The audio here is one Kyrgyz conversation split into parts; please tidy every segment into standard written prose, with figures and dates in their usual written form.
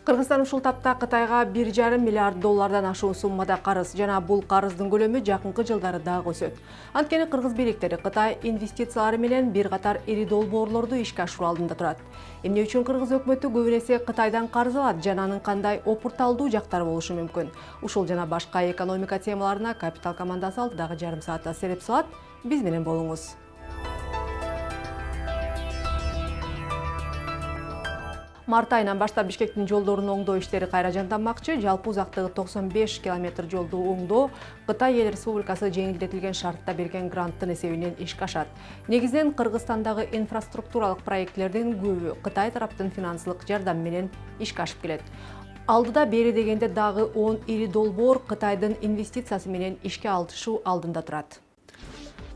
Кыргызстан ушул тапта Кытайга 1,5 миллиард доллардан ашуун суммада карыз жана бул карыздын көлөмү жакынкы жылдары дагы өсөт. Анткени кыргыз бийликтери Кытай инвестициялары менен бир катар ири долбоорлорду ишке ашыруу алдында турат. Эмне үчүн кыргыз өкмөтү көп эсе Кытайдан карыз алат жана анын кандай опурталдуу жактары болушу мүмкүн? Ушул жана башка экономика темаларына Капитал командасы алдыдагы жарым саатта сереп салат. Биз менен болуңуз. Март айынан баштап Бишкектин жолдорун оңдоо иштери кайра жанданмакчы. Жалпы узактыгы 95 километр жолду оңдоо Кытай Эл Республикасы жеңилдетилген шартта берген гранттын эсебинен ишке ашат. Негизинен Кыргызстандагы инфраструктуралык проектлердин көбү Кытай тараптын финансылык жардам менен ишке ашып келет. Алдыда бери дегенде дагы 10 ири долбоор Кытайдын инвестициясы менен ишке алышуу алдында турат.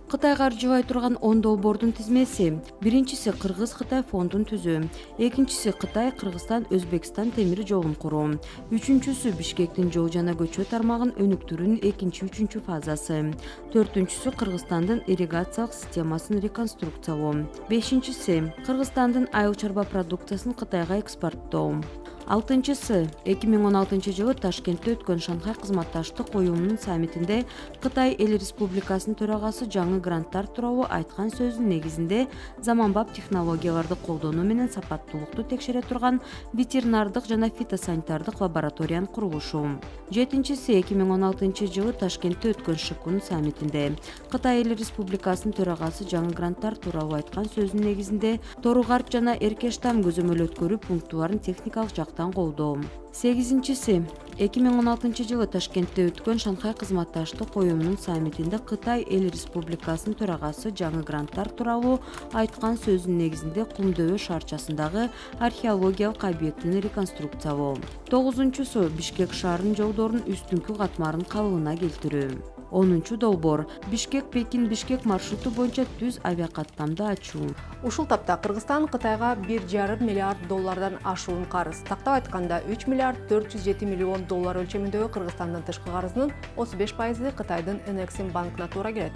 Кытайга аржыбай турган 10 долбоордун тизмеси. Биринчиси Кыргыз-Кытай фондун түзүү. Экинчиси Кытай-Кыргызстан-Өзбекстан темир жолун куруу. Үчүнчүсү Бишкектин жол жана көчө тармагын өнүктүрүүнүн экинчи-үчүнчү фазасы. Төртүнчүсү Кыргызстандын ирригациялык системасын реконструкциялоо. Бешинчиси Кыргызстандын айыл чарба продукциясын Кытайга экспорттоо. Алтынчысы 2016 жылы Ташкентте өткөн Шанхай кызматташтык уюмунун саммитинде Кытай Эл Республикасынын төрагасы жаңы гранттар тууралуу айткан сөзүнүн негизинде заманбап технологияларды колдонуу менен сапаттуулукту текшере турган ветеринардык жана фитосанитардык лабораториянын курулушу. Жетинчиси 2016 жылы Ташкентте өткөн ШКУнун саммитинде Кытай Эл Республикасынын төрагасы жаңы гранттар тууралуу айткан сөзүнүн негизинде Торугарт жана Эркештам көзөмөл өткөрүү пунктуларын техникалык жактан колдоо. Сегизинчиси 2016 жылы Ташкентте өткөн Шанхай кызматташтык уюмунун саммитинде Кытай Эл Республикасынын төрагасы жаңы гранттар тууралуу айткан сөзүнүн негизинде Кумдөбө шаарчасындагы археологиялык объектини реконструкциялоо. Тогузунчусу Бишкек шаарынын жолдорунун үстүңкү катмарын калыбына келтирүү. 10-чу долбоор Бишкек-Пекин-Бишкек маршруту боюнча түз авиакаттамды ачуу. Ушул тапта Кыргызстан Кытайга 1,5 миллиард доллардан ашуун карыз. Тактап айтканда 3 миллиард 407 миллион доллар өлчөмүндөгү Кыргызстандын тышкы карызынын 35% Кытайдын Энексим банкына туура келет.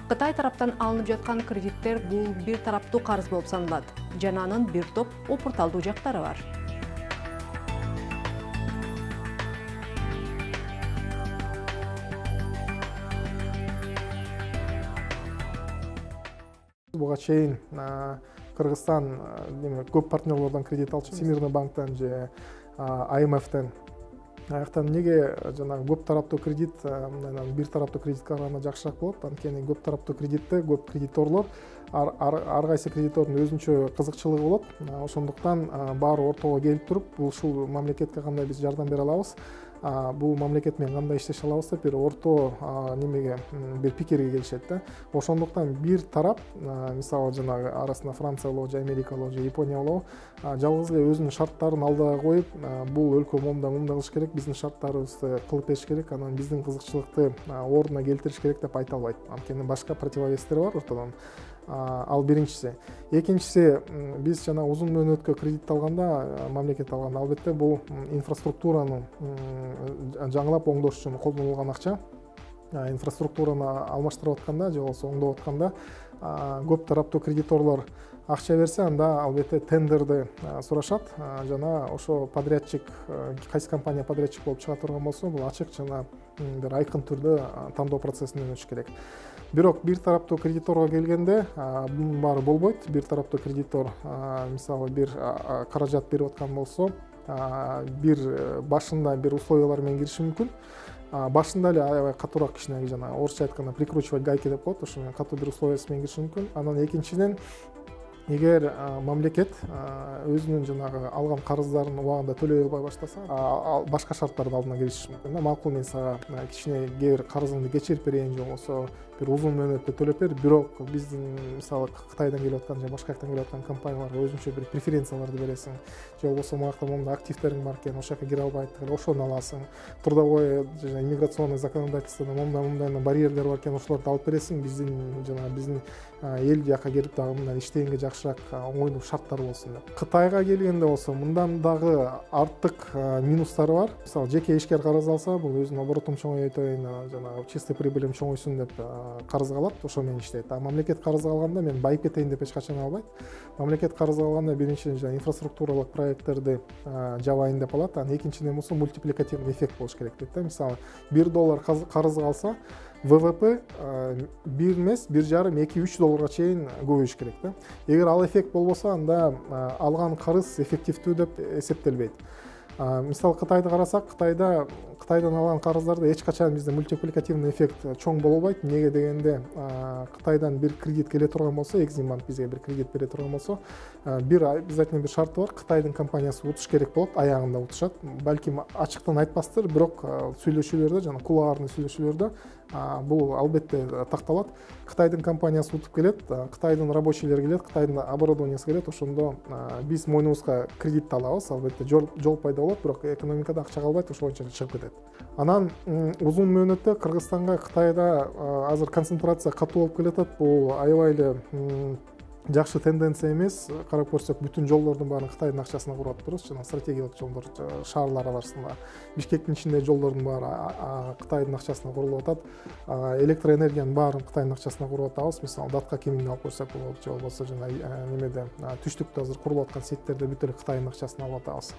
Кытай тараптан алынып жаткан кредиттер бул бир тараптуу карыз болуп саналат жана анын бир топ опурталдуу жактары бар. Буга чейин Кыргызстан көп партнерлордон кредит алчу, Всемирный банктан же IMF-тен. Аяктан неге жанагы көп тараптуу кредит, бир тараптуу кредитке караганда жакшыраак болот? Анткени көп тараптуу кредитте көп кредиторлор, ар кайсы кредитордун өзүнчө кызыкчылыгы болот. Ошондуктан баары ортого келип туруп, ушул мамлекетке кандай биз жардам бере алабыз, бул мамлекет менен кандай иштеше алабыз деп бир орто немеге бир пикирге келишет да. Ошондуктан бир тарап, мисалы жанагы арасында Франция болобу, же Америка болобу, же Япония болобу, жалгыз эле өзүнүн шарттарын алдыга коюп, бул өлкө момундай кылыш керек, биздин шарттарыбызды кылып бериш керек, анан биздин кызыкчылыкты ордуна келтириш керек деп айта албайт. Анткени башка противовестер бар ортодон. Ал биринчиси. Экинчиси, биз жана узун мөөнөткө кредит алганда, мамлекет алганда, албетте бул инфраструктураны жаңылап оңдош үчүн колдонулган акча. Инфраструктураны алмаштырып атканда же болбосо оңдоп атканда көп тараптуу кредиторлор акча берсе, анда албетте тендерди сурашат жана ошо подрядчик, кайсы компания подрядчик болуп чыга турган болсо, бул ачык жана бир айкын түрдө тандоо процессинен өтүш керек. Бирок бир тараптуу кредиторго келгенде бунун баары болбойт. Бир тараптуу кредитор мисалы бир каражат берип аткан болсо, бир башында бир условиялар менен кириши мүмкүн. Башында эле аябай катуураак кичине жана орусча айтканда прикручивать гайки деп коет, ошо менен катуу бир условиясы менен кириши мүмкүн. Анан экинчиден, эгер мамлекет өзүнүн жанагы алган карыздарын убагында төлөй албай баштаса, башка шарттардын алдына кириши мүмкүн. Макул, мен сага кичине кээ бир карызыңды кечирип берейин, же болбосо бир узун мөөнөттө төлөп бер, бирок биздин мисалы Кытайдан келип аткан же башка жактан келип аткан компанияларга өзүнчө бир преференцияларды бересиң, же болбосо могакта момундай активтериң бар экен, ошол жака кире албайт, ошону аласың. Трудовой жана иммиграционный законодательстводо момундай барьерлер бар экен, ошолорду алып бересиң, биздин эл жака келип дагы мындан иштегенге жакшыраак оңойлуу шарттар болсун деп. Кытайга келгенде болсо мындан дагы артык минустары бар. Мисалы жеке ишкер карыз алса, бул өзүнүн оборотум чоңойтойн, жанагы чистый прибылим чоңойсун деп карызга алат, ошо менен иштейт. А мамлекет карызга алганда мен байып кетейин деп эч качан албайт. Мамлекет карызга алганда биринчиден инфраструктуралык проекттерди жабайын деп алат, анан экинчиден болсо мультипликативный эффект болуш керек дейт да. Мисалы $1 карызга алса, ВВП 1 эмес, 1,5-2-3 долларга чейин көбөйүш керек да. Эгер ал эффект болбосо, анда алган карыз эффективдүү деп эсептелбейт. Мисалы Кытайды карасак, Кытайдан алган карыздарда эч качан бизде мультипликативный эффект чоң боло албайт. Эмнеге дегенде, Кытайдан бир кредит келе турган болсо, Экзимбанк бизге бир кредит бере турган болсо, обязательно бир шарты бар. Кытайдын компаниясы утуш керек болот, аягында утушат. Балким ачыктан айтпастыр, бирок сүйлөшүүлөрдө, жана кулуарный сүйлөшүүлөрдө бул албетте такталат. Кытайдын компаниясы утуп келет, Кытайдын рабочийлери келет, Кытайдын оборудованиясы келет, ошондо биз мойнубузга кредит алабыз, албетте жол пайда болот, бирок экономикада акча калбайт, ошол боюнча чыгып кетет. Анан узун мөөнөттө Кыргызстанга Кытайда азыр концентрация катуу болуп келатат. Бул аябай эле жакшы тенденция эмес. Карап көрсөк, бүтүн жолдордун баарын Кытайдын акчасына куруп атпырбыз. Жана стратегиялык жолдор шаарлар арасында. Бишкектин ичинде жолдордун баары Кытайдын акчасына курулуп атат. Электроэнергиянын баарын Кытайдын акчасына куруп атабыз. Мисалы, Датка кеминди алып көрсөк болот, же болбосо жана немеде түштүктө азыр курулуп аткан сеттерде бүт эле Кытайдын акчасына алып атабыз.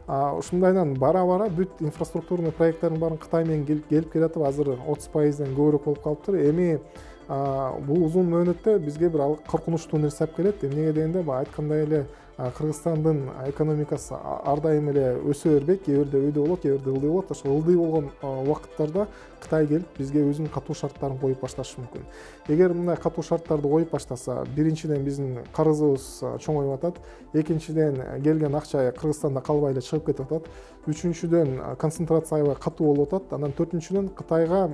Ушундайдан бара-бара бүт инфраструктурный проекттердин баарын Кытай менен келип келатып, азыр 30%-ден көбүрөөк болуп калыптыр. Эми бул узун мөөнөттө бизге бир коркунучтуу нерсе алып келет. Эмнеге дегенде, айткандай эле Кыргызстандын экономикасы ар дайым эле өсө бербейт, кээ бирде өйдө болот, кээ бирде ылдый болот. Ошол ылдый болгон убакыттарда Кытай келип бизге өзүнүн катуу шарттарын коюп башташы мүмкүн. Эгер мындай катуу шарттарды коюп баштаса, биринчиден биздин карызыбыз чоңоюп атат, экинчиден келген акча Кыргызстанда калбай эле чыгып кетип атат, үчүнчүдөн концентрация аябай катуу болуп атат, анан төртүнчүдөн Кытайга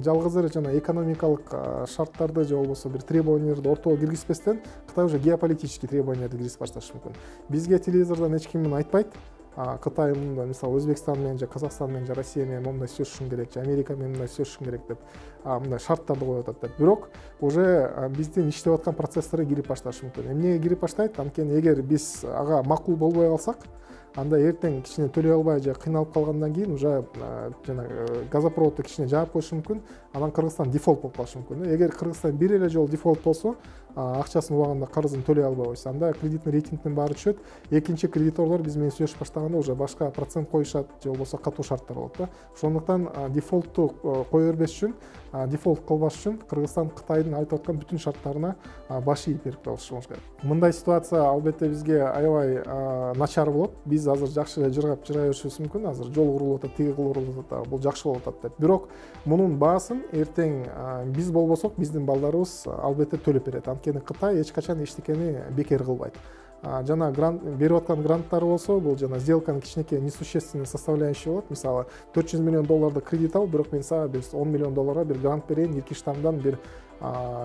жалгыз эле жана экономикалык шарттарды же болбосо бир требованияларды ортого киргизбестен, Кытай уже геополитический требованияларды киргизип башташы мүмкүн. Бизге телевизордон эч ким айтпайт, Кытай мындай, мисалы, Өзбекстан менен же Казакстан менен же Россия менен мындай сүйлөшүшүң керек, же Америка менен мындай сүйлөшүшүң керек деп мындай шарттарды коюп атат деп. Бирок уже биздин иштеп аткан процесстерге кирип башташы мүмкүн. Эмнеге кирип баштайт? Анткени эгер биз ага макул болбой калсак, анда эртең кичине төлөй албай же кыйналып калгандан кийин уже жана газопроводду кичине жаап коюшу мүмкүн, анан Кыргызстан дефолт болуп калышы мүмкүн. Эгер Кыргызстан бир эле жолу дефолт болсо, акчасын убагында карызын төлөй албай койсо, анда кредитный рейтингдин баары түшөт. Экинчи кредиторлор биз менен сүйлөшүп баштаганда уже башка процент коюшат, же болбосо катуу шарттар болот да. Ошондуктан дефолтту кое бербеш үчүн, дефолт кылбаш үчүн Кыргызстан Кытайдын айтып аткан бүтүн шарттарына баш ийип берип калышыбыз керек. Мындай ситуация албетте бизге аябай начар болот. Биз азыр жакшы жыргап жыра беришибиз мүмкүн. Азыр жол курулуп атат, тиги курулуп атат, бул жакшы болуп атат деп. Бирок мунун баасын эртең биз болбосок, биздин балдарыбыз албетте төлөп берет. Анткени Кытай эч качан эчтекени бекер кылбайт. Жана берип аткан гранттары болсо, бул жана сделканын кичинекей несущественный составляющий болот. Мисалы, $400 миллион кредит ал, бирок мен сага $10 миллион бир грант берейин, Иркиштамдан бир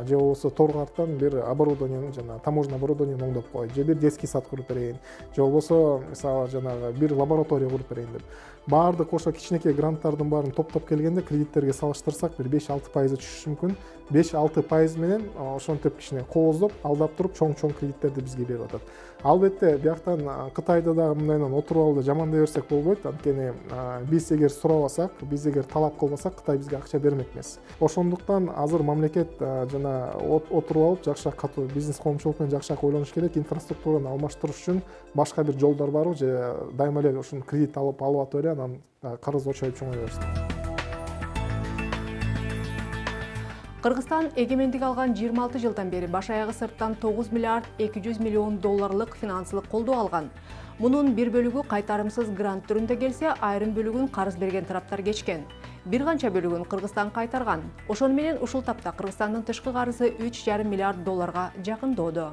же болбосо Торгарттан бир оборудованияны, жана таможня оборудованияны оңдоп кой, же бир детский сад куруп берейин, же болбосо мисалы жанагы бир лаборатория куруп берейин деп. Баардык ошо кичинекей гранттардын баарын топтоп келгенде кредиттерге салыштырсак бир 5-6% түшүшү мүмкүн. 5-6% менен ошентип кичине кооздоп, алдап туруп чоң кредиттерди бизге берип атат. Албетте бияктан Кытайда дагы мындайдан отуруп алып жамандай берсек болбойт. Анткени биз эгер сурабасак, биз эгер талап кылбасак, Кытай бизге акча бермек эмес. Ошондуктан азыр мамлекет жана отуруп алып жакшыраак катуу бизнес коомчулук менен жакшыраак ойлонуш керек. Инфраструктураны алмаштырыш үчүн башка бир жолдор барбы, же дайыма эле ушун кредит алып атып эле анан карыз очоюп чоңое берсин. Кыргызстан эгемендик алган 26 жылдан бери баш аягы сырттан $9 миллиард 200 миллион финансылык колдоо алган. Мунун бир бөлүгү кайтарымсыз грант түрүндө келсе, айрым бөлүгүн карыз берген тараптар кечкен. Бир канча бөлүгүн Кыргызстан кайтарган. Ошону менен ушул тапта Кыргызстандын тышкы карызы $3,5 миллиард жакындоодо.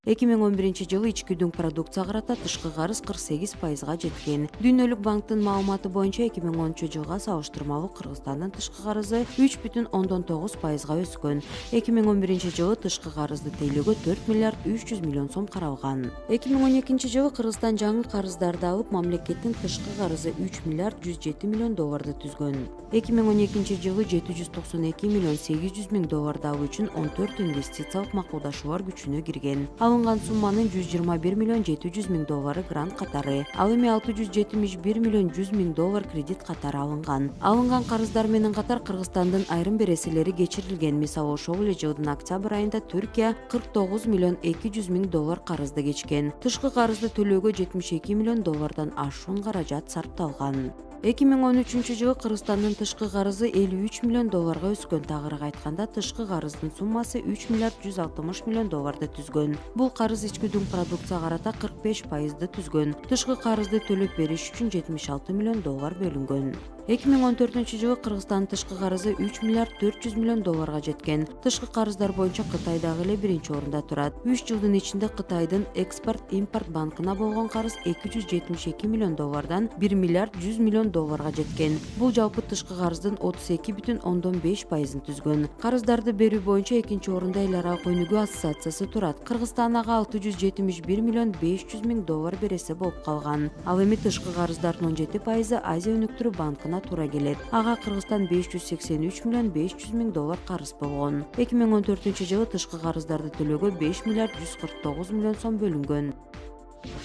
2011 жылы ички дүң продукция карата тышкы карыз 48%га жеткен. Дүйнөлүк банктын маалыматы боюнча 2013 жылга салыштырмалуу Кыргызстандын тышкы карызы 3,9%га өскөн. 2011 жылы тышкы карызды тейлөөгө 4 миллиард 300 миллион сом каралган. 2012 жылы Кыргызстан жаңы карыздарды алып, мамлекеттин тышкы карызы 3 миллиард 107 миллион долларды түзгөн. 2012 жылы 792 миллион 800 миң долларды алуу үчүн 14 инвестициялык макулдашуулар күчүнө кирген. Алынган сумманын 121 миллион 700 миң доллары грант катары, ал эми 671 миллион 100 миң доллар кредит катары алынган. Алынган карыздар менен катар Кыргызстандын айрым береселери кечирилген. Мисалы, ошол эле жылдын октябрь айында Түркия 49 миллион 200 миң доллар карызды кечкен. Тышкы карызды төлөөгө 72 миллион доллардан ашуун каражат сарпталган. 2013 жылы Кыргызстандын тышкы карызы 53 миллион долларга өскөн. Тагыраак айтканда, тышкы карыздын суммасы 3 миллиард 160 миллион долларды түзгөн. Бул карыз ички дүң продукция карата 45%ды түзгөн. Тышкы карызды төлөп бериш үчүн 76 миллион доллар бөлүнгөн. 2014 жылы Кыргызстандын тышкы карызы 3 миллиард 400 миллион долларга жеткен. Тышкы карыздар боюнча Кытай дагы эле биринчи орунда турат. 3 жылдын ичинде Кытайдын экспорт-импорт банкына болгон карыз 272 миллион доллардан 1 миллиард 100 миллион долларга жеткен. Бул жалпы тышкы карыздын 32,5%ын түзгөн. Карыздарды берүү боюнча экинчи орунда Эл аралык өнүгүү ассоциациясы турат. Кыргызстан ага 671 миллион 500 миң доллар бересе болуп калган. Ал эми тышкы карыздардын 17%ы Азия өнүктүрүү банкына туура келет. Ага Кыргызстан 583 миллион 500 миң доллар карыз болгон. 2014 жылы тышкы карыздарды төлөөгө 5 миллиард 149 миллион сом бөлүнгөн.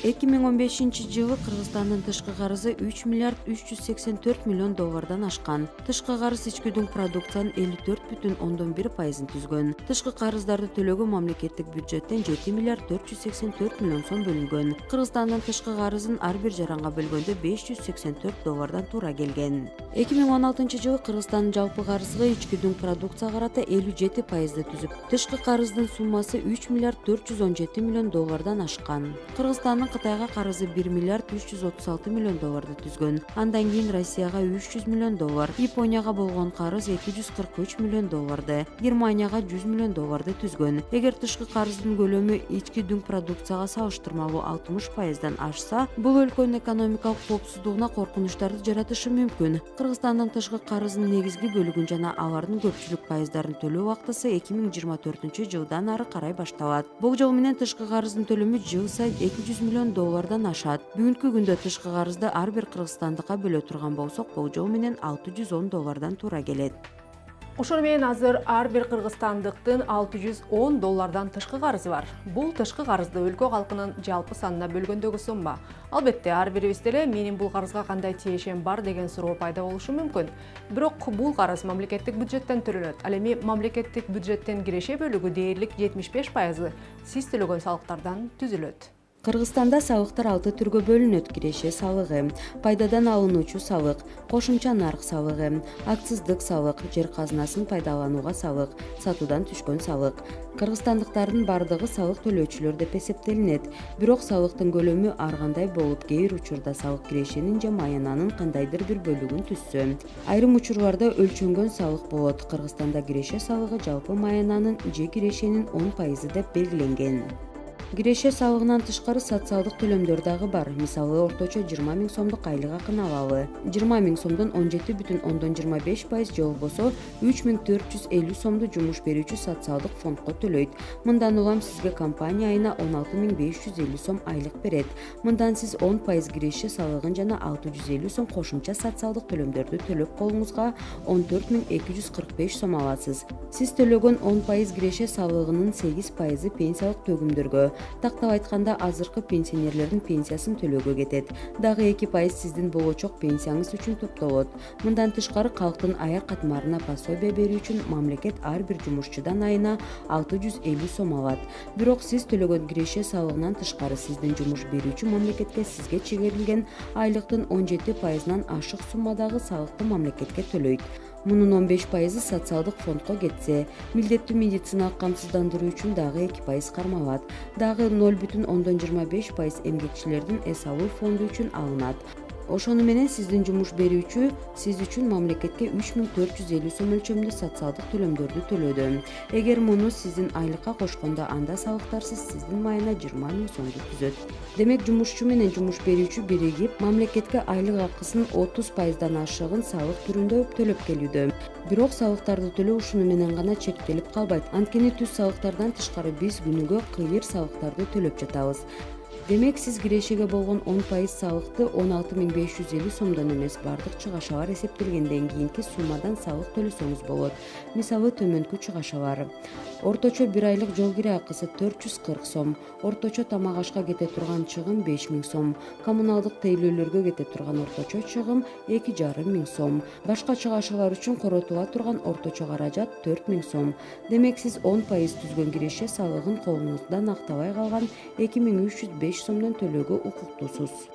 2015 жылы Кыргызстандын тышкы карызы 3 миллиард 384 миллион доллардан ашкан. Тышкы карыз ички дүң продукциянын 54,1%ын түзгөн. Тышкы карыздарды төлөөгө мамлекеттик бюджеттен 7 миллиард 484 миллион сом бөлүнгөн. Кыргызстандын тышкы карызын ар бир жаранга бөлгөндө 584 доллардан туура келген. 2016 жылы Кыргызстандын жалпы карызы ички дүң продукция карата 57%ды түзүп, тышкы карыздын суммасы 3 миллиард 417 миллион доллардан ашкан. Кыргызстандын Кытайга карызы 1 миллиард 336 миллион долларды түзгөн. Андан кийин Россияга 300 миллион доллар, Японияга болгон карыз 243 миллион долларды, Германияга 100 миллион долларды түзгөн. Эгер тышкы карыздын көлөмү ички дүң продукцияга салыштырмалуу 60%дан ашса, бул өлкөнүн экономикалык коопсуздугуна коркунучтарды жаратышы мүмкүн. Кыргызстандын тышкы карызынын негизги бөлүгүн жана алардын көпчүлүк пайыздарын төлөө убактысы 2024 жылдан ары карай башталат. Бул жол менен тышкы карыздын төлөмү жыл сайын 200 миллион доллардан ашат. Бүгүнкү күндө тышкы карызды ар бир кыргызстандыкка бөлө турган болсок, бул жол менен 610 доллардан туура келет. Ошону менен азыр ар бир кыргызстандыктын 610 доллардан тышкы карызы бар. Бул тышкы карызды өлкө калкынын жалпы санына бөлгөндөгү сумма. Албетте, ар бирибизде эле менин бул карызга кандай тиешем бар деген суроо пайда болушу мүмкүн. Бирок бул карыз мамлекеттик бюджеттен төлөнөт. Ал эми мамлекеттик бюджеттен киреше бөлүгү дээрлик 75% сиз төлөгөн салыктардан түзүлөт. Кыргызстанда салыктар 6 түргө бөлүнөт: киреше салыгы, пайдадан алынуучу салык, кошумча нарк салыгы, акциздик салык, жер казынасын пайдаланууга салык, сатуудан түшкөн салык. Кыргызстандыктардын бардыгы салык төлөөчүлөр деп эсептелинет. Бирок салыктын көлөмү ар кандай болуп, кээ бир учурда салык кирешенин же маянанын кандайдыр бир бөлүгүн түзсө. Айрым учурларда өлчөнгөн салык болот. Кыргызстанда киреше салыгы жалпы маянанын же кирешенин 10% деп белгиленген. Киреше салыгынан тышкары социалдык төлөмдөр дагы бар. Мисалы, орточо 20 миң сомдук айлык акын алалы. 20 миң сомдон 17,25% же болбосо 3450 сомду жумуш берүүчү социалдык фондко төлөйт. Мындан улам сизге компания айына 16550 сом айлык берет. Мындан сиз 10% киреше салыгын жана 650 сом кошумча социалдык төлөмдөрдү төлөп колуңузга 14245 сом аласыз. Сиз төлөгөн 10% киреше салыгынын 8% пенсиялык төгүмдөргө, тактап айтканда азыркы пенсионерлердин пенсиясын төлөөгө кетет. Дагы 2% сиздин болочок пенсияңыз үчүн топтолот. Мындан тышкары калктын аяк катмарына пособие берүү үчүн мамлекет ар бир жумушчудан айына 650 сом алат. Бирок сиз төлөгөн киреше салыгынан тышкары сиздин жумуш берүүчү мамлекетке сизге чегерилген айлыктын 17%нан ашык суммадагы салыкты мамлекетке төлөйт. Мунун 15% социалдык фондко кетсе, милдеттүү медициналык камсыздандыруу үчүн дагы 2% кармалат. Дагы 0,25% эмгекчилердин эс алуу фонду үчүн алынат. Ошону менен сиздин жумуш берүүчү сиз үчүн мамлекетке 3450 сом өлчөмүндө социалдык төлөмдөрдү төлөдү. Эгер муну сиздин айлыкка кошкондо анда салыктарсыз сиздин майына 20 000 сомду түзөт. Демек жумушчу менен жумуш берүүчү биригип мамлекетке айлык акысын 30% ашыгын салык түрүндө төлөп келүүдө. Бирок салыктарды төлөө ушуну менен гана чектелип калбайт. Анткени түз салыктардан тышкары биз күнүгө кыйыр салыктарды төлөп жатабыз. Демек сиз кирешеге болгон 10% салыкты 16.550 сомдон эмес бардык чыгаша бар эсептелгенден кийинки суммадан салык төлөсөңүз болот. Мисалы төмөнкү чыгаша бар. Орточо бир айлык жол кире акысы 440 сом, орточо тамак ашка кете турган чыгым 5000 сом, коммуналдык тейлөөлөргө кете турган орточо чыгым 2500 сом, башка чыгашалар үчүн коротула турган орточо каражат 4000 сом. Демек сиз 10% түзгөн киреше салыгын колуңуздан актабай калган 2305 сомдон төлөөгө укуктуусуз.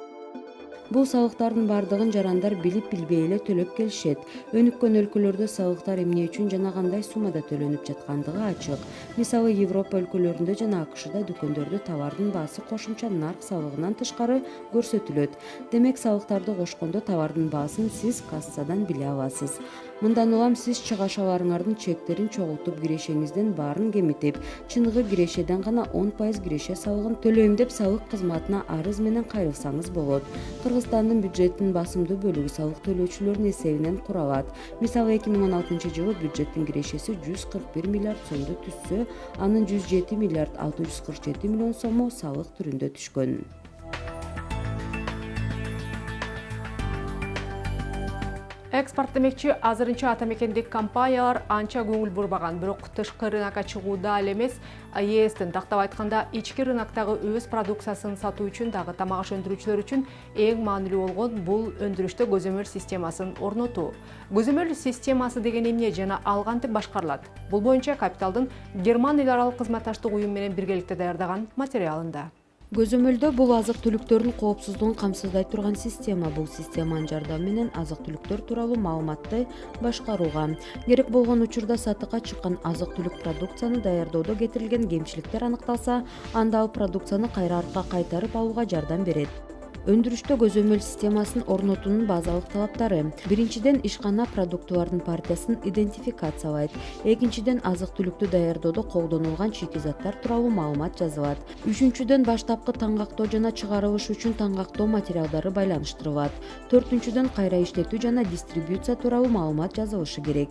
Бул салыктардын бардыгын жарандар билип-билбей эле төлөп келишет. Өнүккөн өлкөлөрдө салыктар эмне үчүн жана кандай суммада төлөнүп жаткандыгы ачык. Мисалы Европа өлкөлөрүндө жана АКШда дүкөндөрдө товардын баасы кошумча нарк салыгынан тышкары көрсөтүлөт. Демек салыктарды кошкондо товардын баасын сиз кассадан биле аласыз. Мындан улам сиз чыгашаларыңардын чектерин чогултуп кирешеңизден баарын кемитип, чыныгы кирешеден гана 10% киреше салыгын төлөйм деп салык кызматына арыз менен кайрылсаңыз болот. Кыргызстандын бюджеттин басымдуу бөлүгү салык төлөөчүлөрдүн эсебинен куралат. Мисалы 2016 жылы бюджеттин кирешеси 141 миллиард сомду түзсө, анын 107 миллиард 647 миллион сому салык түрүндө түшкөн. Экспорт демекчи азырынча ата мекендик компаниялар анча көңүл бурбаган, бирок тышкы рынокко чыгууда эле эмес, ЕСтин тактап айтканда ички рыноктогу өз продукциясын сатуу үчүн дагы тамак аш өндүрүүчүлөр үчүн эң маанилүү болгон бул өндүрүштө көзөмөл системасын орнотуу. Көзөмөл системасы деген эмне жана ал кантип башкарылат? Бул боюнча Капиталдын Герман эл аралык кызматташтык уюм менен биргеликте даярдаган материалында. Көзөмөлдө бул азык-түлүктөрдүн коопсуздугун камсыздай турган система. Бул системанын жардамы менен азык-түлүктөр тууралуу маалыматты башкарууга, керек болгон учурда сатыкка чыккан азык-түлүк продукцияны даярдоодо кетирилген кемчиликтер аныкталса, анда ал продукцияны кайра артка кайтарып алууга жардам берет. Өндүрүштө көзөмөл системасын орнотуунун базалык талаптары: биринчиден, ишкана продуктулардын партиясын идентификациялайт. Экинчиден, азык-түлүктү даярдоодо колдонулган шикизаттар тууралуу маалымат жазылат. Үчүнчүдөн, баштапкы таңгактоо жана чыгарылыш үчүн таңгактоо материалдары байланыштырылат. Төртүнчүдөн, кайра иштетүү жана дистрибуция тууралуу маалымат жазылышы керек.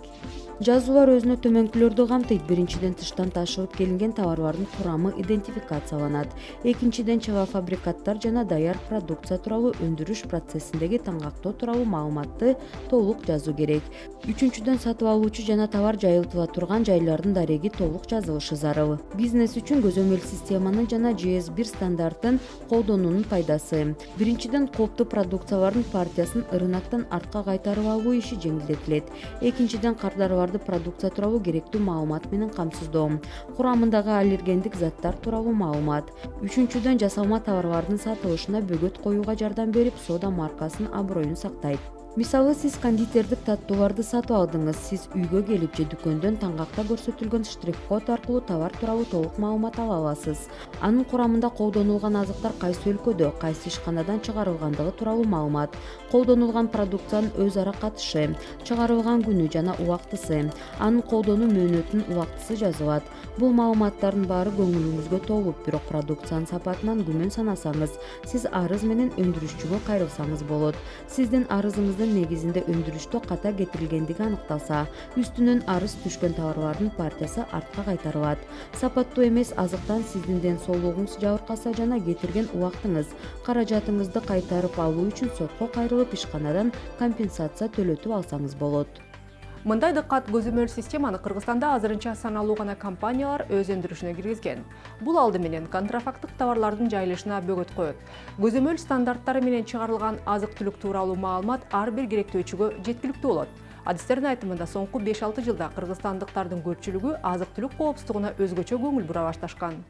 Жазуулар өзүнө төмөнкүлөрдү камтыйт. Биринчиден, тыштан ташылып келинген товарлардын курамы идентификацияланат. Экинчиден, чыга фабрикаттар жана даяр продукция тууралуу өндүрүш процессиндеги таңгактоо тууралуу маалыматты толук жазуу керек. Үчүнчүдөн, сатып алуучу жана товар жайылтыла турган жайлардын дареги толук жазылышы зарыл. Бизнес үчүн көзөмөл системаны жана GS1 стандартын колдонуунун пайдасы: биринчиден, кооптуу продукциялардын партиясын рыноктон артка кайтарып алуу иши жеңилдетилет. Экинчиден, кардарларды продукция тууралуу керектүү маалымат менен камсыздоо, курамындагы аллергендик заттар тууралуу маалымат. Үчүнчүдөн, жасалма товарлардын сатылышына бөгөт коюуга жардам берип, сода маркасынын аброюн сактайт. Мисалы, сиз кондитердик таттууларды сатып алдыңыз. Сиз үйгө келип же дүкөндөн таңгакта көрсөтүлгөн штрих-код аркылуу товар тууралуу толук маалымат ала аласыз. Анын курамында колдонулган азыктар кайсы өлкөдө, кайсы ишканадан чыгарылгандыгы тууралуу маалымат, колдонулган продукциянын өз ара катышы, чыгарылган күнү жана убактысы, анын колдонуу мөөнөтүнүн убактысы жазылат. Бул маалыматтардын баары көңүлүңүзгө толуп, бирок продукциянын сапатынан күмөн санасаңыз, сиз арыз менен өндүрүшчүгө кайрылсаңыз болот. Сиздин арызыңыздын негизинде өндүрүштө ката кетирилгендиги аныкталса, үстүнөн арыз түшкөн товарлардын партиясы артка кайтарылат. Сапаттуу эмес азыктан сиздин ден соолугуңуз жабыркаса жана кетирген убактыңыз, каражатыңызды кайтарып алуу үчүн сотко кайрылып, ишканадан компенсация төлөтүп алсаңыз болот. Мындай дыккат көзөмөл системаны Кыргызстанда азырынча саналуу гана компаниялар өз өндүрүшүнө киргизген. Бул алды менен контрафакттык товарлардын жайылышына бөгөт коет. Көзөмөл стандарттары менен чыгарылган азык-түлүк тууралуу маалымат ар бир керектөөчүгө жеткиликтүү болот. Адистердин айтымында соңку 5-6 жылда кыргызстандыктардын көпчүлүгү азык-түлүк коопсуздугуна өзгөчө көңүл бура башташкан.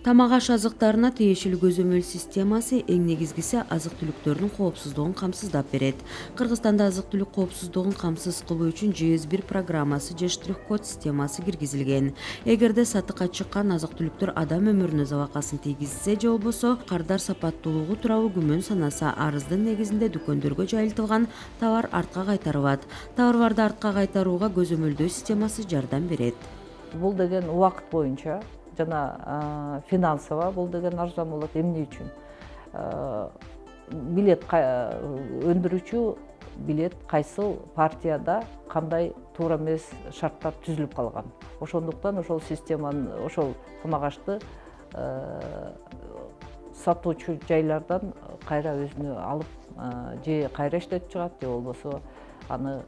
Тамак аш азыктарына тиешелүү көзөмөл системасы эң негизгиси азык-түлүктөрдүн коопсуздугун камсыздап берет. Кыргызстанда азык-түлүк коопсуздугун камсыз кылуу үчүн GS1 программасы же штрих-код системасы киргизилген. Эгерде сатыкка чыккан азык-түлүктөр адам өмүрүнө забакасын тийгизсе же болбосо кардар сапаттуулугу тууралуу күмөн санаса, арыздын негизинде дүкөндөргө жайылтылган товар артка кайтарылат. Товарларды артка кайтарууга көзөмөлдөө системасы жардам берет. Бул деген убакыт боюнча жана финансово бул деген арзан болот. Эмне үчүн? Билет өндүрүүчү билет кайсыл партияда кандай туура эмес шарттар түзүлүп калган. Ошондуктан ошол системаны, ошол тамак ашты сатуучу жайлардан кайра өзүнө алып же кайра иштетип чыгат, же болбосо аны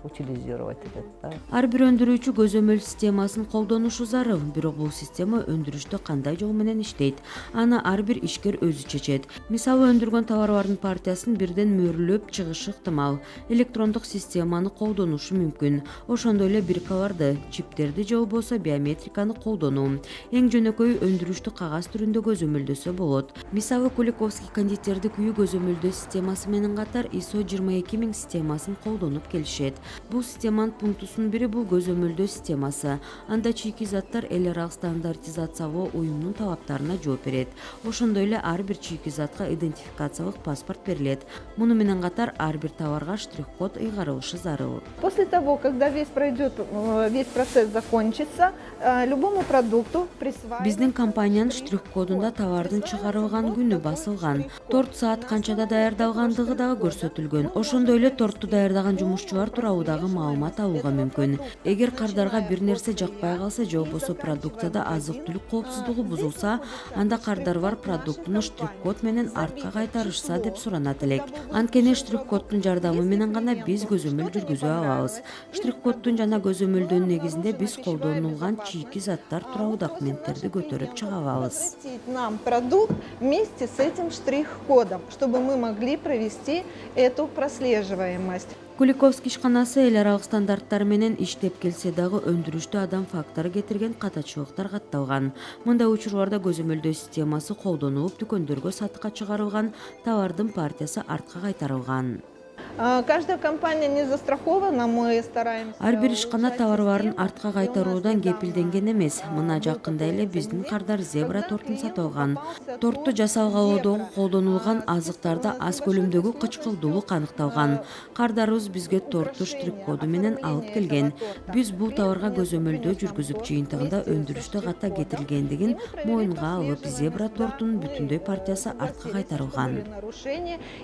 утилизировать этет. Ар бир өндүрүүчү көзөмөл системасын колдонушу зарыл, бирок бул система өндүрүштө кандай жол менен иштейт, аны ар бир ишкер өзү чечет. Мисалы, өндүргөн товарлардын партиясын бирден мөрлөп чыгышы ыктымал. Электрондук системаны колдонушу мүмкүн. Ошондой эле биркаларды, чиптерди же болбосо биометриканы колдонуу. Эң жөнөкөйү өндүрүштү кагаз түрүндө көзөмөлдөсө болот. Мисалы, Куликовский кондитерди күйүү көзөмөлдөө системасы менен катар ISO 22000 системасын колдонуп келишет. Бул системанын пунктусунун бири бул көзөмөлдөө системасы. Анда чийки заттар эл аралык стандартизациялоо уюмунун талаптарына жооп берет. Ошондой эле ар бир чийки затка идентификациялык паспорт берилет. Муну менен катар ар бир товарга штрих-код ыйгарылышы зарыл. После того, когда весь процесс закончится, любому продукту присваивается... Биздин компаниянын штрих-кодунда товардын чыгарылган күнү басылган. Торт саат канчада даярдалгандыгы дагы көрсөтүлгөн. Ошондой эле торту даярдаган жумушчулар тууралуу дагы маалымат алууга мүмкүн. Эгер кардарга бир нерсе жакпай калса же болбосо продукцияда азык-түлүк коопсуздугу бузулса, анда кардар бар продуктуну штрих-код менен артка кайтарышса деп суранат элек. Анткени штрих-коддун жардамы менен гана биз көзөмөл жүргүзө алабыз. Штрих-коддун жана көзөмөлдөөнүн негизинде биз колдонулган чийки заттар тууралуу документтерди көтөрүп чыга алабыз. Нам продукт вместе с этим штрих-кодом, чтобы мы могли провести эту прослеживаемость. Куликовский ишканасы эл аралык стандарттар менен иштеп келсе дагы өндүрүштө адам фактору кетирген катачылыктар катталган. Мындай учурларда көзөмөлдөө системасы колдонулуп, дүкөндөргө сатыкка чыгарылган товардын партиясы артка кайтарылган. Каждая компания не застрахована, мы стараемся... Ар бир ишкана товарларын артка кайтаруудан кепилденген эмес. Мына жакында эле биздин кардар зебра тортун сатып алган. Торту жасалгалоодогу колдонулган азыктарда аз көлөмдөгү кычкылдуулук аныкталган. Кардарыбыз бизге торту штрих-коду менен алып келген. Биз бул товарга көзөмөлдөө жүргүзүп, жыйынтыгында өндүрүштө ката кетирилгендигин моюнга алып, зебра тортунун бүтүндөй партиясы артка кайтарылган.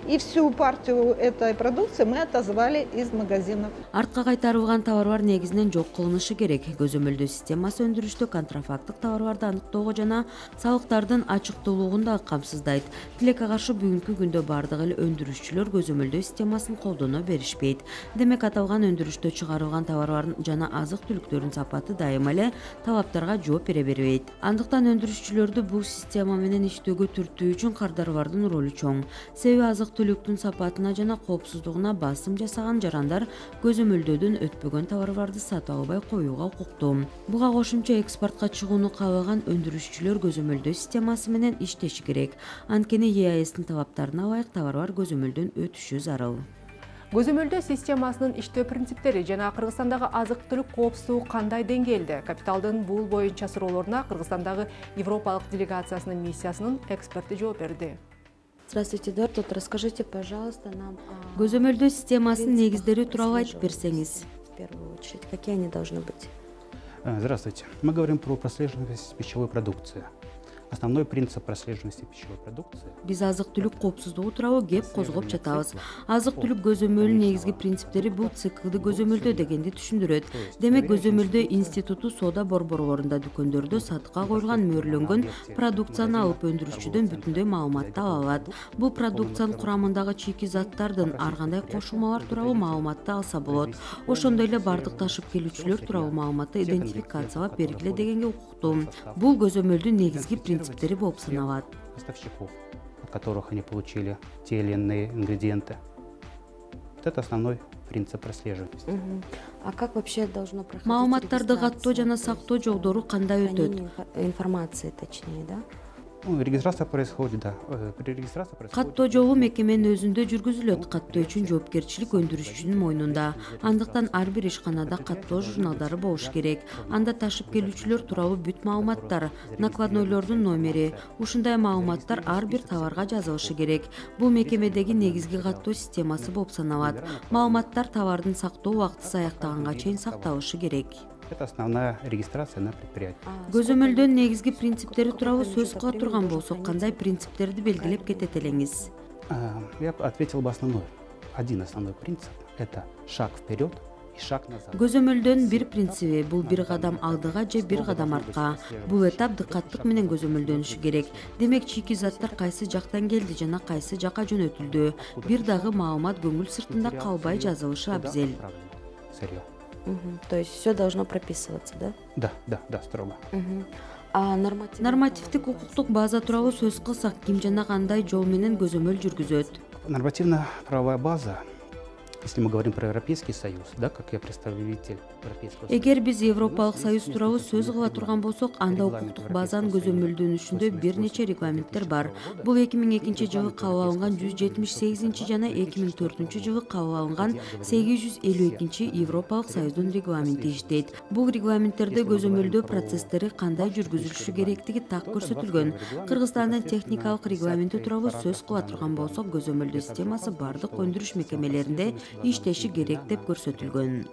И всю партию этой продукции мы отозвали из магазинов. Артка кайтарылган товарлар негизинен жок кылынышы керек. Көзөмөлдөө системасы өндүрүштө контрафакттык товарларды аныктоого жана салыктардын ачыктуулугун да камсыздайт. Тилекке каршы бүгүнкү күндө бардык эле өндүрүшчүлөр көзөмөлдөө системасын колдоно беришпейт. Демек аталган өндүрүштө чыгарылган товарлардын жана азык-түлүктөрдүн сапаты дайыма эле талаптарга жооп бере бербейт. Андыктан өндүрүшчүлөрдү бул система менен иштөөгө түртүү үчүн кардарлардын ролу чоң. Себеби азык-түлүктүн сапатына жана коопсуздугуна басым жасаган жарандар көзөмөлдөөдөн өтпөгөн товарларды сатып албай коюуга укуктуу. Буга кошумча экспортко чыгууну каалаган өндүрүшчүлөр көзөмөлдөө системасы менен иштеши керек. Анткени ЕАЭстин талаптарына ылайык товарлар көзөмөлдөн өтүшү зарыл. Көзөмөлдөө системасынын иштөө принциптери жана Кыргызстандагы азык-түлүк коопсуздугу кандай деңгээлде? Капиталдын бул боюнча суроолоруна Кыргызстандагы Европалык делегациясынын миссиясынын эксперти жооп берди. Здравствуйте, Эдуард. Расскажите, пожалуйста, нам Көзөмөлдөө системасынын негиздери тууралуу айтып берсеңиз. в первую очередь, какие они должны быть? Здравствуйте. Мы говорим про прослеживаемость пищевой продукции. Основной принцип прослеживаемости пищевой продукции. Биз азык-түлүк коопсуздугу тууралуу кеп козгоп жатабыз. Азык-түлүк көзөмөлүнүн негизги принциптери бул циклды көзөмөлдөө дегенди түшүндүрөт. Демек көзөмөлдөө институту соода борборлорунда, дүкөндөрдө сатыкка коюлган мөөрлөнгөн продукцияны алып өндүрүшчүдөн бүтүндөй маалыматты ала алат. Бул продукциянын курамындагы чийки заттардын ар кандай кошулмалар тууралуу маалыматты алса болот. Ошондой эле бардык ташып келүүчүлөр тууралуу маалыматты идентификациялап бергиле дегенге укуктуу. Бул көзөмөлдүн негизги принциптери болуп саналат. Поставщиков, от которых они получили те или иные ингредиенты. Вот это основной принцип прослеживаемости. А как вообще должно проходить Маалыматтарды регистрация? каттоо жана То сактоо есть, жолдору кандай өтөт? хранение информации, точнее, да? Ну, регистрация происходит, да. При регистрации происходит... Каттоо жолу мекеменин өзүндө жүргүзүлөт. Каттоо үчүн жоопкерчилик өндүрүшчүнүн мойнунда. Андыктан ар бир ишканада каттоо журналдары болуш керек. Анда ташып келүүчүлөр тууралуу бүт маалыматтар, накладнойлордун номери, ушундай маалыматтар ар бир товарга жазылышы керек. Бул мекемедеги негизги каттоо системасы болуп саналат. Маалыматтар товардын сактоо убактысы аяктаганга чейин сакталышы керек. Это основная регистрация на предприятии. Көзөмөлдөн негизги принциптери тууралуу сөз кыла турган болсок, кандай принциптерди белгилеп кетет элеңиз? Я ответил бы основной. Один основной принцип – это шаг вперед и шаг назад. Көзөмөлдөн бир принциби бул бир кадам алдыга же бир кадам артка. Бул этап дыкаттык менен көзөмөлдөнүшү керек. Демек чийки заттар кайсы жактан келди жана кайсы жака жөнөтүлдү. Бир дагы маалымат көңүл сыртында калбай жазылышы абзел. Сырье. То есть все должно прописываться, да? Да, строго. А Нормативдик укуктук база тууралуу сөз кылсак, ким жана кандай жол менен көзөмөл жүргүзөт? Нормативно-правовая база, если мы говорим про Европейский Союз, да, как я представитель Европейского Союза. Эгер биз Европалык Союз тууралуу сөз кыла турган болсок, анда укуктук базанын көзөмөлдөнүшүндө бир нече регламенттер бар. Бул 2002 жылы кабыл алынган 178 жана 2004 жылы кабыл алынган 852 Европалык Союздун регламенти иштейт. Бул регламенттерде көзөмөлдөө процесстери кандай жүргүзүлүшү керектиги так көрсөтүлгөн. Кыргызстандын техникалык регламенти тууралуу сөз кыла турган болсок, көзөмөлдөө системасы бардык өндүрүш мекемелеринде иштеши керек деп көрсөтүлгөн.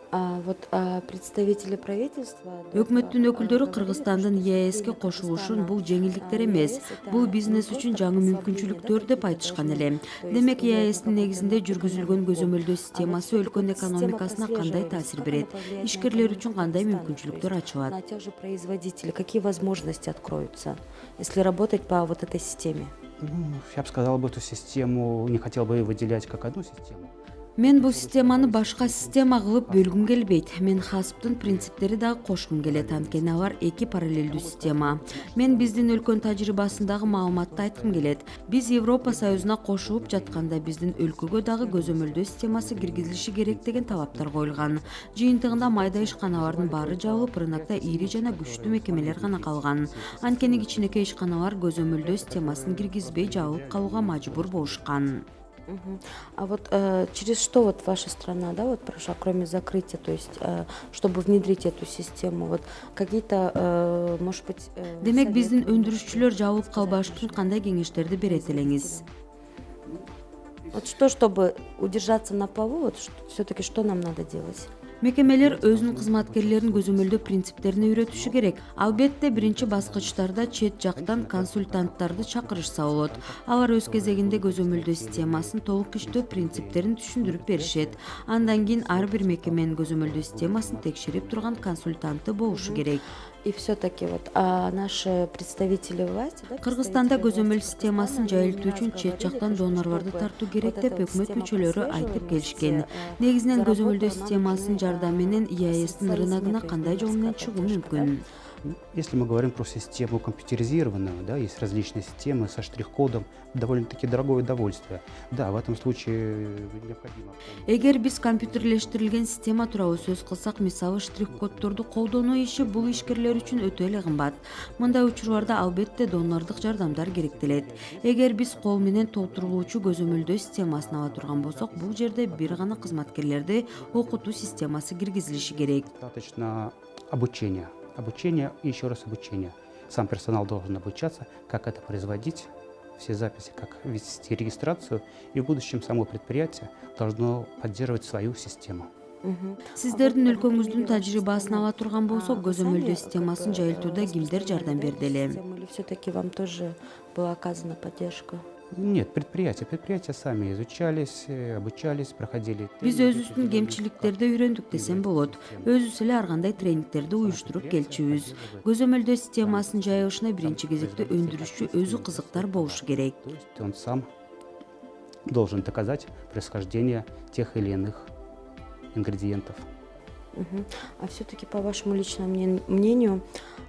Представители правительства... Өкмөттүн өкүлдөрү Кыргызстандын ЕАЭСке кошулушун бул жеңилдиктер эмес, бул бизнес үчүн жаңы мүмкүнчүлүктөр деп айтышкан эле. Демек ЕАЭСтин негизинде жүргүзүлгөн көзөмөлдөө системасы өлкөнүн экономикасына кандай таасир берет? Ишкерлер үчүн кандай мүмкүнчүлүктөр ачылат? На тех же производителей какие возможности откроются, если работать по вот этой системе? Я бы сказал, эту систему не хотел бы выделять как одну систему. Мен бул системаны башка система кылып бөлгүм келбейт. Мен хасптын принциптери дагы кошкум келет, анткени алар эки параллелдүү система. Мен биздин өлкөнүн тажрыйбасындагы маалыматты айткым келет. Биз Европа Союзуна кошулуп жатканда биздин өлкөгө дагы көзөмөлдөө системасы киргизилиши керек деген талаптар коюлган. Жыйынтыгында майда ишканалардын баары жабылып, рынокто ири жана күчтүү мекемелер гана калган. Анткени кичинекей ишканалар көзөмөлдөө системасын киргизбей жабылып калууга мажбур болушкан. А вот через что вот ваша страна, да, вот прошла, кроме закрытия, то есть чтобы внедрить эту систему, вот какие-то, может быть... Демек биздин өндүрүшчүлөр жабылып калбаш үчүн кандай кеңештерди берет элеңиз? Вот что, чтобы удержаться на плаву, вот все-таки что нам надо делать? Мекемелер өзүнүн кызматкерлерин көзөмөлдөө принциптерине үйрөтүшү керек. Албетте биринчи баскычтарда чет жактан консультанттарды чакырышса болот. Алар өз кезегинде көзөмөлдөө системасын толук иштөө принциптерин түшүндүрүп беришет. Андан кийин ар бир мекеменин көзөмөлдөө системасын текшерип турган консультанты болушу керек. И все-таки вот наши представители власти, да, Кыргызстанда көзөмөл системасын жайылтуу үчүн чет жактан донорлорду тартуу керек деп өкмөт мүчөлөрү айтып келишкен. Негизинен көзөмөлдөө системасынын жардамы менен ЕАЭСтин рыногуна кандай жол менен чыгуу мүмкүн? Если мы говорим про систему компьютеризированную, да, есть различные системы со штрих-кодом, довольно-таки дорогое удовольствие. Да, в этом случае необходимо. Эгер биз компьютерлештирилген система тууралуу сөз кылсак, мисалы штрих-коддорду колдонуу иши бул ишкерлер үчүн өтө эле кымбат. Мындай учурларда албетте донордук жардамдар керектелет. Эгер биз кол менен толтурулуучу көзөмөлдөө системасын ала турган болсок, бул жерде бир гана кызматкерлерди окутуу системасы киргизилиши керек. Достаточно обучения. Обучение и еще раз обучение. Сам персонал должен обучаться, как это производить, все записи, как вести регистрацию, и в будущем само предприятие должно поддерживать свою систему. Сиздердин өлкөңүздүн тажрыйбасын ала турган болсок, көзөмөлдөө системасын жайылтууда кимдер жардам берди эле? Или все-таки вам тоже была оказана поддержка? Нет, предприятия сами изучались, обучались, проходили. Биз өзүбүздүн кемчиликтерди үйрөндүк десем болот. Өзүбүз эле ар кандай тренингтерди уюштуруп келчүбүз. Көзөмөлдөө системасынын жайылышына биринчи кезекте өндүрүшчү өзү кызыктар болушу керек. То есть он сам должен доказать происхождение тех или иных ингредиентов. А все-таки по вашему личному мнению...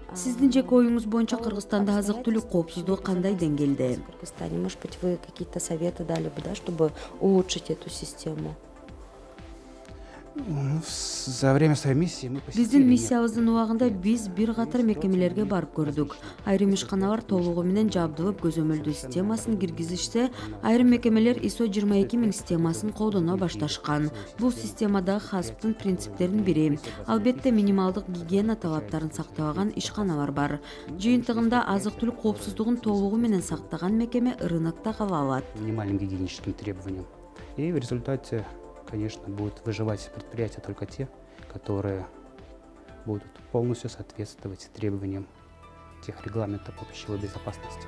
Сиздин жеке оюңуз боюнча Кыргызстанда азык-түлүк коопсуздугу кандай деңгээлде? В Кыргызстане, может быть, вы какие-то советы дали бы, да, чтобы улучшить эту систему? За время своей миссии мы посетили... Биздин миссиябыздын убагында биз бир катар мекемелерге барып көрдүк. Айрым ишканалар толугу менен жабдылып көзөмөлдөө системасын киргизишсе, айрым мекемелер ISO 22000 системасын колдоно башташкан. Бул системадагы хасптын принциптеринин бири. Албетте минималдык гигиена талаптарын сактабаган ишканалар бар. Жыйынтыгында азык-түлүк коопсуздугун толугу менен сактаган мекеме рынокто кала алат. Минимальным гигиеническим требованиям. И в результате, конечно, будут выживать предприятия только те, которые будут полностью соответствовать требованиям тех регламентов по пищевой безопасности.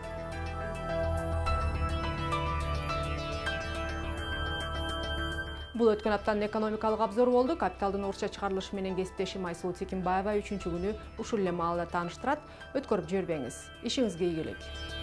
Бул өткөн аптанын экономикалык обзору болду. Капиталдын орусча чыгарылышы менен кесиптешим Айсулу Текинбаева 3-күнү ушул эле маалда тааныштырат. Өткөрүп жибербеңиз. Ишиңизге ийгилик.